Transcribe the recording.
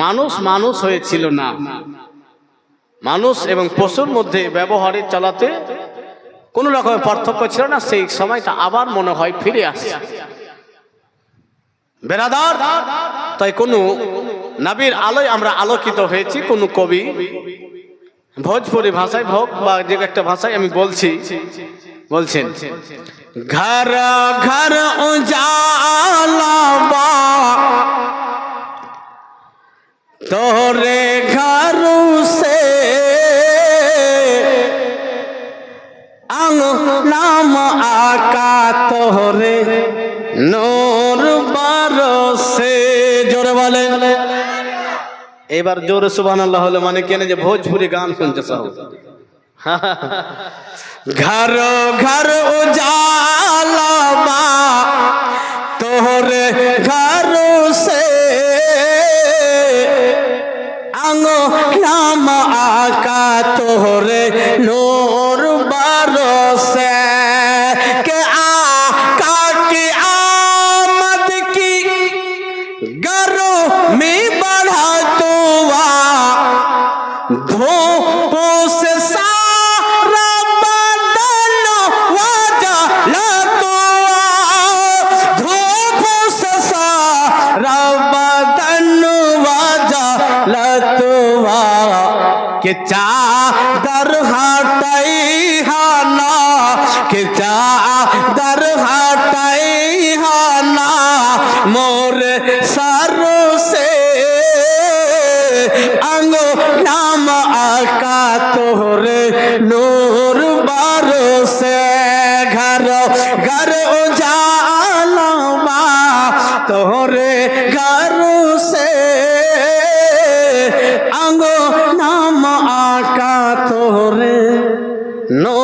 মানুষ মানুষ হয়েছিল না। মানুষ এবং পশুর মধ্যে ব্যবহারে চলাতে কোনো রকমের পার্থক্য ছিল না। সেই সময়টা আবার মনে হয় ফিরে আসে। বেরাদার, তাই কোনো নবীর আলোয় আমরা আলোকিত হয়েছি। কোনো কবি ভোজপুরি ভাষায় হোক বা যে একটা ভাষায় আমি বলছেন, ঘর ঘর উজালা তোরে ঘর সে নাম আকা তোরে নূর বরসে। জোরে বলেন। এবার জোরে সুবহানাল্লাহ হলো মানে কেন যে ভোজপুরি গান শুনছে সব। ঘর ঘর উজালা তোরে ঘর সে নাম আকা তোরে নূর বরসে। के आका की आमद की गर्मी बढ़ा दुआ धूपों से सारा बदन वजला दुआ धूपों से सारा बदन वजला दुआ के चादर हटाई हाना के चादर हटाई हाना मोर सर से अंगो नाम आका तोरे नूर बरसे। घर घर उजाला तोरे घर से अंगो नाम आका तोरे नो